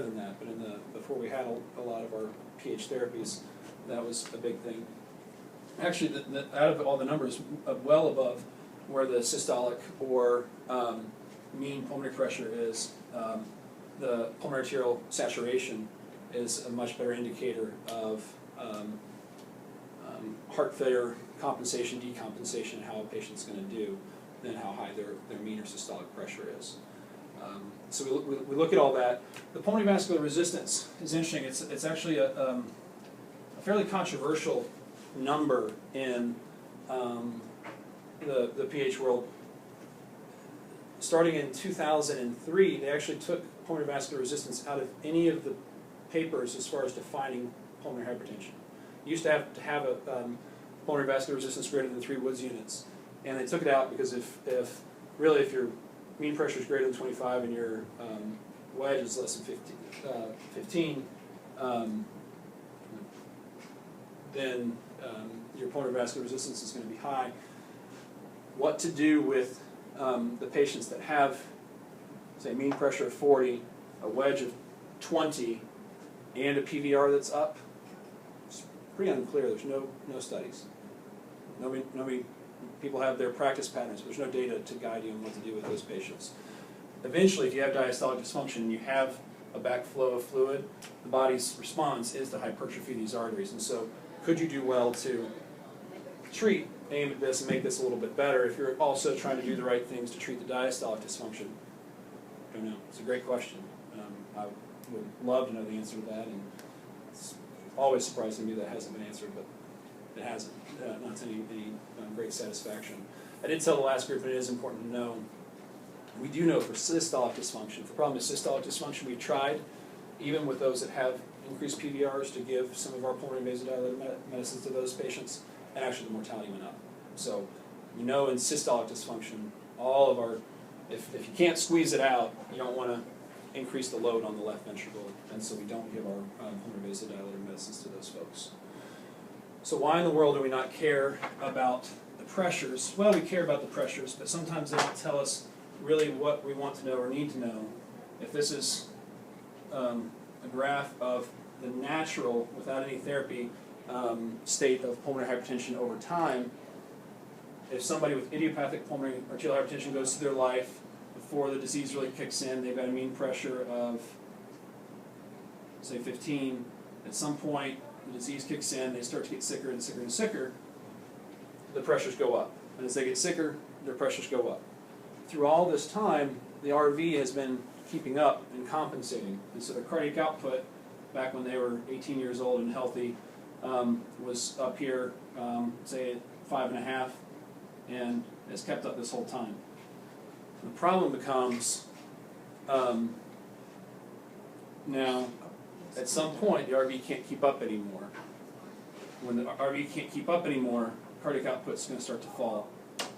than that, but before we had a lot of our pH therapies, that was a big thing. Actually, out of all the numbers, well above where the systolic or mean pulmonary pressure is, the pulmonary arterial saturation is a much better indicator of heart failure compensation, decompensation, how a patient's going to do than how high their mean or systolic pressure is. So we look at all that. The pulmonary vascular resistance is interesting. It's actually a fairly controversial number in the pH world. Starting in 2003, they actually took pulmonary vascular resistance out of any of the papers as far as defining pulmonary hypertension. You used to have a pulmonary vascular resistance greater than 3 Woods units, and they took it out because if your mean pressure is greater than 25 and your wedge is less than 15, then your pulmonary vascular resistance is going to be high. What to do with the patients that have, say, mean pressure of 40, a wedge of 20, and a PVR that's up? It's pretty unclear. There's no studies. Nobody. People have their practice patterns, but there's no data to guide you on what to do with those patients. Eventually, if you have diastolic dysfunction and you have a backflow of fluid, the body's response is to hypertrophy these arteries. And so, could you do well to aim at this and make this a little bit better if you're also trying to do the right things to treat the diastolic dysfunction? I don't know. It's a great question. I would love to know the answer to that, and it's always surprising to me that hasn't been answered, but it hasn't. Not to any great satisfaction. I did tell the last group, and it is important to know, we do know for systolic dysfunction, if the problem is systolic dysfunction, we've tried, even with those that have increased PVRs, to give some of our pulmonary vasodilator medicines to those patients, and actually the mortality went up. So we know in systolic dysfunction, all of our, if you can't squeeze it out, you don't want to increase the load on the left ventricle, and so we don't give our pulmonary vasodilator medicines to those folks. So why in the world do we not care about the pressures? Well, we care about the pressures, but sometimes they don't tell us really what we want to know or need to know. If this is a graph of the natural, without any therapy, state of pulmonary hypertension over time, if somebody with idiopathic pulmonary arterial hypertension goes through their life, before the disease really kicks in, they've got a mean pressure of, say, 15. At some point, the disease kicks in, they start to get sicker and sicker and sicker, the pressures go up. And as they get sicker, their pressures go up. Through all this time, the RV has been keeping up and compensating. And so their cardiac output, back when they were 18 years old and healthy, was up here, say at 5.5, and has kept up this whole time. The problem becomes, now, at some point, the RV can't keep up anymore. When the RV can't keep up anymore, cardiac output's going to start to fall.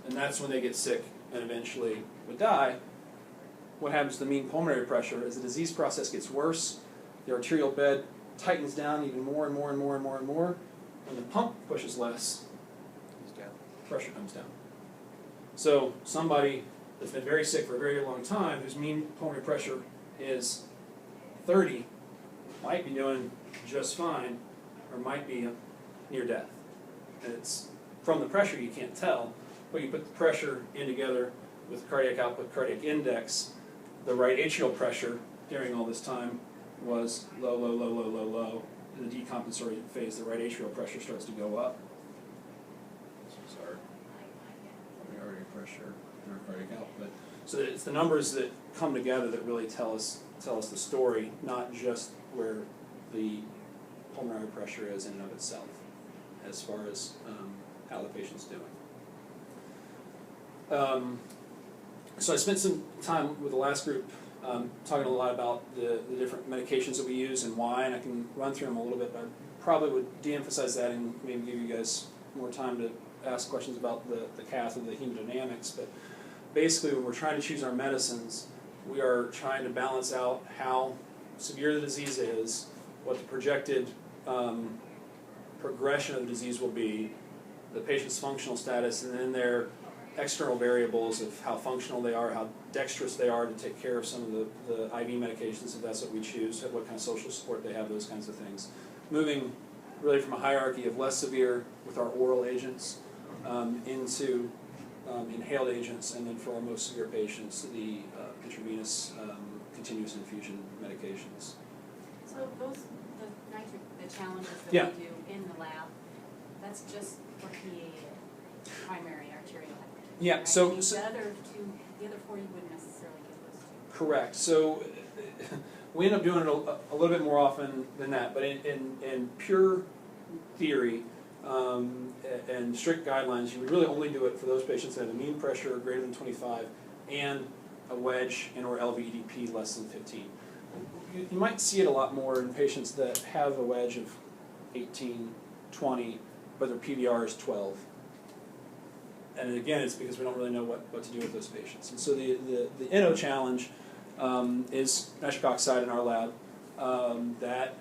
And that's when they get sick and eventually would die. What happens to the mean pulmonary pressure? As the disease process gets worse, the arterial bed tightens down even more and more and more and more and more. When the pump pushes less, pressure comes down. So somebody that's been very sick for a very long time, whose mean pulmonary pressure is 30, might be doing just fine, or might be near death. And it's from the pressure you can't tell, but you put the pressure in together with cardiac output, cardiac index, the right atrial pressure during all this time was low, low, low, low, low, low. In the decompensatory phase, the right atrial pressure starts to go up. This is our artery pressure and our cardiac output. So it's the numbers that come together that really tell us the story, not just where the pulmonary pressure is in and of itself, as far as how the patient's doing. So I spent some time with the last group talking a lot about the different medications that we use and why, and I can run through them a little bit, but I probably would de-emphasize that and maybe give you guys more time to ask questions about the cath and the hemodynamics. But basically, when we're trying to choose our medicines, we are trying to balance out how severe the disease is, what the projected progression of the disease will be, the patient's functional status, and then their external variables of how functional they are, how dexterous they are to take care of some of the IV medications, if that's what we choose, what kind of social support they have, those kinds of things. Moving really from a hierarchy of less severe with our oral agents into inhaled agents, and then for our most severe patients, the intravenous continuous infusion medications. So the challenges that Yeah. we do in the lab, that's just for PA, primary arterial hypertension. Yeah, right? so- I mean, so- the other four you wouldn't necessarily give those to. Correct. So we end up doing it a little bit more often than that, but in pure theory and strict guidelines, you would really only do it for those patients that have a mean pressure greater than 25 and a wedge and or LVEDP less than 15. You might see it a lot more in patients that have a wedge of 18, 20, but their PVR is 12. And again, it's because we don't really know what to do with those patients. And so the NO challenge is nitric oxide in our lab. That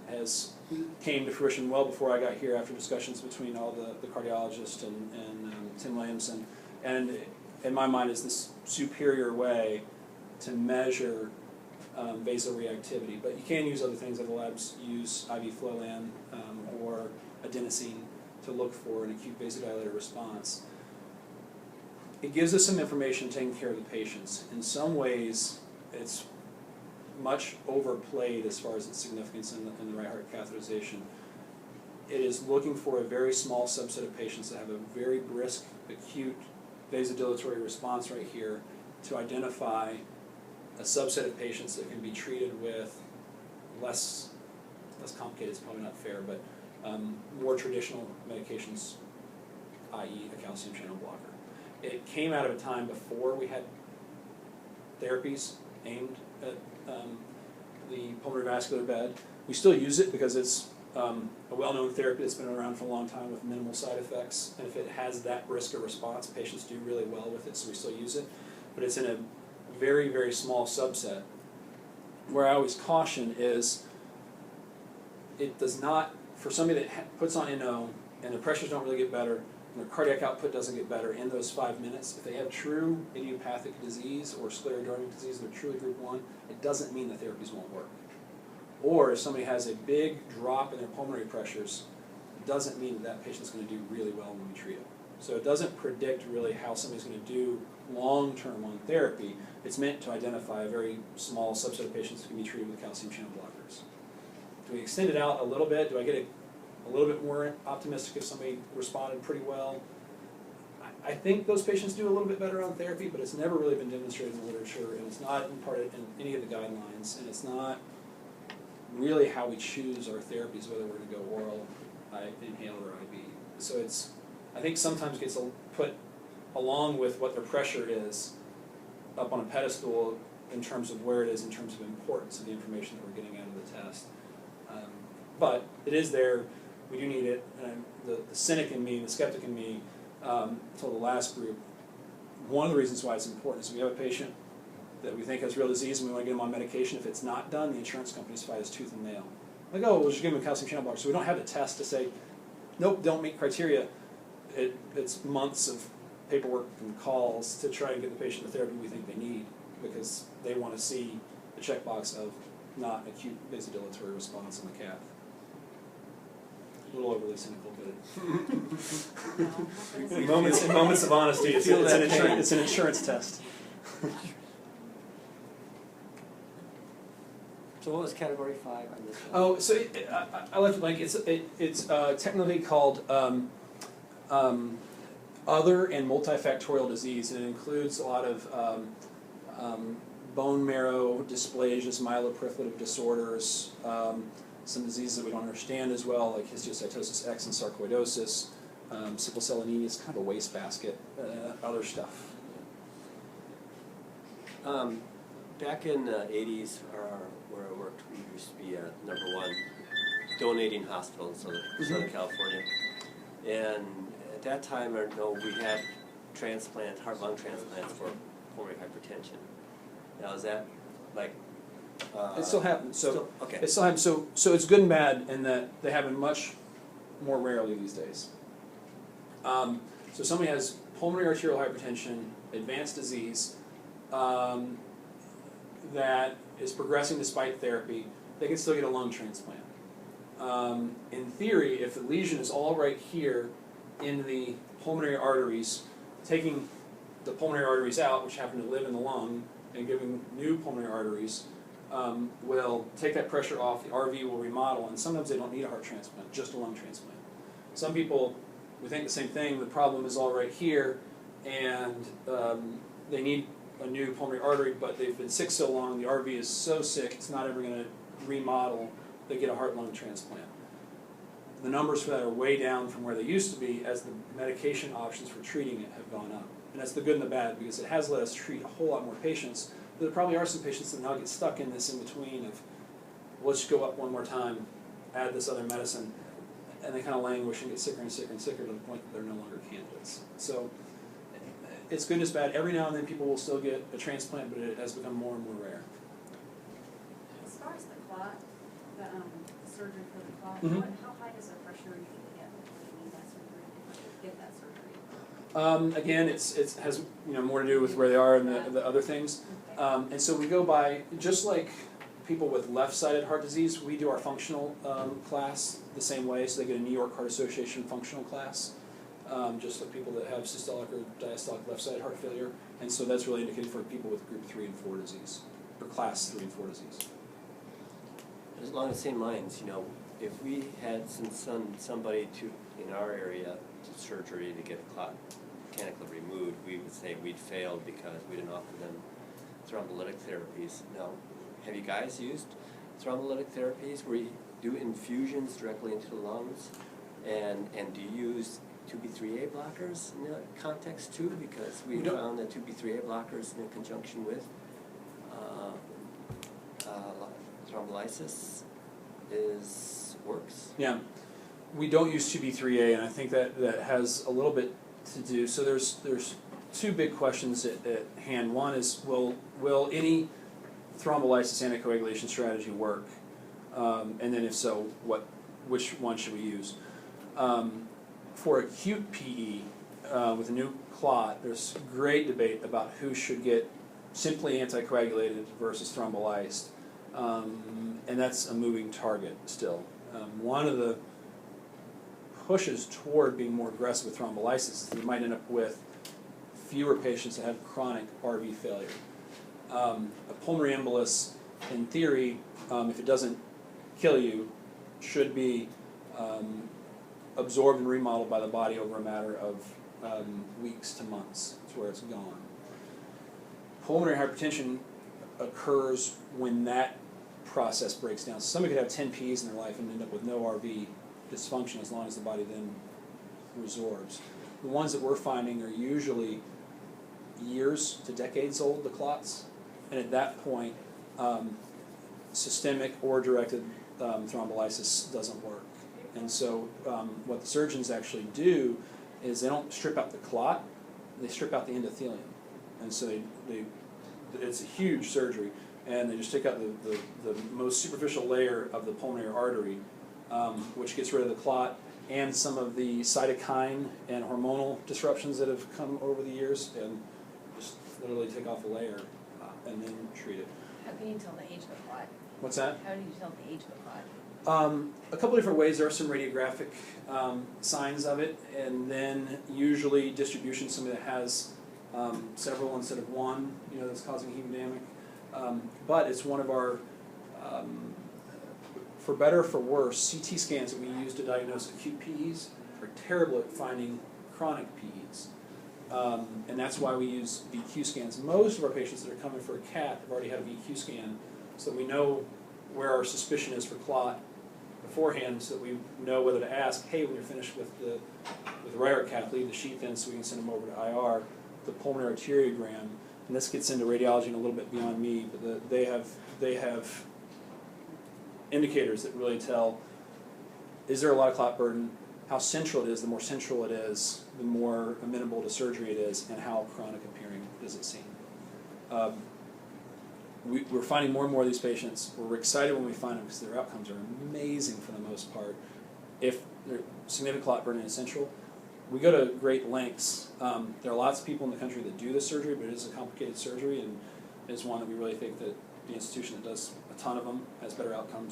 has came to fruition well before I got here after discussions between all the cardiologists and Tim Williamson. And in my mind is this superior way to measure vasoreactivity. But you can use other things. Other labs use IV Flolan or adenosine to look for an acute vasodilator response. It gives us some information taking care of the patients. In some ways, it's much overplayed as far as its significance in the right heart catheterization. It is looking for a very small subset of patients that have a very brisk, acute vasodilatory response right here to identify a subset of patients that can be treated with less complicated, it's probably not fair, but more traditional medications, i.e. a calcium channel blocker. It came out of a time before we had therapies aimed at the pulmonary vascular bed. We still use it because it's a well-known therapy that's been around for a long time with minimal side effects, and if it has that brisk a response, patients do really well with it, so we still use it. But it's in a very, very small subset. Where I always caution is it does not, for somebody that puts on NO and their pressures don't really get better, and their cardiac output doesn't get better in those 5 minutes, if they have true idiopathic disease or sclerodermic disease, they're truly group 1, it doesn't mean the therapies won't work. Or if somebody has a big drop in their pulmonary pressures, it doesn't mean that patient's going to do really well when we treat them. So it doesn't predict really how somebody's going to do long-term on therapy. It's meant to identify a very small subset of patients who can be treated with calcium channel blockers. Do we extend it out a little bit? Do I get a little bit more optimistic if somebody responded pretty well? I think those patients do a little bit better on therapy, but it's never really been demonstrated in the literature, and it's not in any of the guidelines, and it's not really how we choose our therapies, whether we're going to go oral, inhaled, or IV. So it's, I think sometimes gets put along with what their pressure is up on a pedestal in terms of where it is in terms of importance of the information that we're getting out of the test. But it is there. We do need it. And the cynic in me, the skeptic in me, told the last group, one of the reasons why it's important is we have a patient that we think has real disease and we want to get them on medication. If it's not done, the insurance companies fight us tooth and nail. Like, oh, we'll just give them a calcium channel blocker. So we don't have a test to say, nope, don't meet criteria. It's months of paperwork and calls to try and get the patient the therapy we think they need because they want to see the checkbox of not acute vasodilatory response in the cath. A little overly cynical, but in moments of honesty, it's an insurance test. So what was category 5 on this one? Oh, so I left it blank. It's technically called other and multifactorial disease, and it includes a lot of bone marrow dysplasias, myeloproliferative disorders, some diseases that we don't understand as well, like histiocytosis X and sarcoidosis, sickle cell anemia is kind of a wastebasket, other stuff. Back in the 80s, where I worked, we used to be #1 donating hospital in Southern California. And at that time, I know we had heart-lung transplants for pulmonary hypertension. Now, is that like... It still happens. So okay. It still happens. So it's good and bad in that they happen much more rarely these days. So somebody has pulmonary arterial hypertension, advanced disease, that is progressing despite therapy, they can still get a lung transplant. In theory, if the lesion is all right here in the pulmonary arteries, taking the pulmonary arteries out, which happen to live in the lung, and giving new pulmonary arteries, will take that pressure off, the RV will remodel, and sometimes they don't need a heart transplant, just a lung transplant. Some people, we think the same thing, the problem is all right here, and they need a new pulmonary artery, but they've been sick so long, the RV is so sick, it's not ever going to remodel, they get a heart-lung transplant. The numbers for that are way down from where they used to be as the medication options for treating it have gone up. And that's the good and the bad, because it has let us treat a whole lot more patients. But there probably are some patients that now get stuck in this in-between of, let's go up one more time, add this other medicine, and they kind of languish and get sicker and sicker and sicker to the point that they're no longer candidates. So it's good and it's bad. Every now and then people will still get a transplant, but it has become more and more rare. As far as the clot, the surgery for the clot, how high does the pressure usually get before you need that surgery, if you get that surgery? Again, it has more to do with where they are and the other things. Okay. And so we go by, just like people with left-sided heart disease, we do our functional class the same way, so they get a New York Heart Association functional class, just like people that have systolic or diastolic left-sided heart failure. And so that's really indicated for people with group 3 and 4 disease, or class 3 and 4 disease. Along the same lines, if we had somebody in our area to surgery to get a clot mechanically removed, we would say we'd failed because we didn't offer them thrombolytic therapies. Now, have you guys used thrombolytic therapies where you do infusions directly into the lungs? And do you use 2B3A blockers in that context too? Because we found that 2B3A blockers in conjunction with thrombolysis works. Yeah, we don't use 2B3A, and I think that has a little bit to do. So there's two big questions at hand. One is, will any thrombolysis anticoagulation strategy work? And then if so, which one should we use? For acute PE with a new clot, there's great debate about who should get simply anticoagulated versus thrombolyzed. And that's a moving target still. One of the pushes toward being more aggressive with thrombolysis is that you might end up with fewer patients that have chronic RV failure. A pulmonary embolus, in theory, if it doesn't kill you, should be absorbed and remodeled by the body over a matter of weeks to months. That's where it's gone. Pulmonary hypertension occurs when that process breaks down. So somebody could have 10 Ps in their life and end up with no RV dysfunction as long as the body then resorbs. The ones that we're finding are usually years to decades old, the clots, and at that point, systemic or directed thrombolysis doesn't work. And so what the surgeons actually do is they don't strip out the clot, they strip out the endothelium. And so it's a huge surgery, and they just take out the most superficial layer of the pulmonary artery, which gets rid of the clot and some of the cytokine and hormonal disruptions that have come over the years, and just literally take off a layer and then treat it. How can you tell the age of the clot? What's that? How do you tell the age of the clot? A couple different ways. There are some radiographic signs of it, and then usually distribution, somebody that has several instead of one, that's causing hemodynamic. But it's one of our, for better or for worse, CT scans that we use to diagnose acute PEs are terrible at finding chronic PEs. And that's why we use VQ scans. Most of our patients that are coming for a CAT have already had a VQ scan, so we know where our suspicion is for clot beforehand, so that we know whether to ask, hey, when you're finished with the RIAR cath, leave the sheath in so we can send them over to IR, the pulmonary arteriogram, and this gets into radiology and a little bit beyond me, but they have indicators that really tell, is there a lot of clot burden, how central it is. The more central it is, the more amenable to surgery it is, and how chronic appearing does it seem. We're finding more and more of these patients. We're excited when we find them because their outcomes are amazing for the most part. If their significant clot burden is central, we go to great lengths. There are lots of people in the country that do this surgery, but it is a complicated surgery, and it's one that we really think that the institution that does a ton of them has better outcomes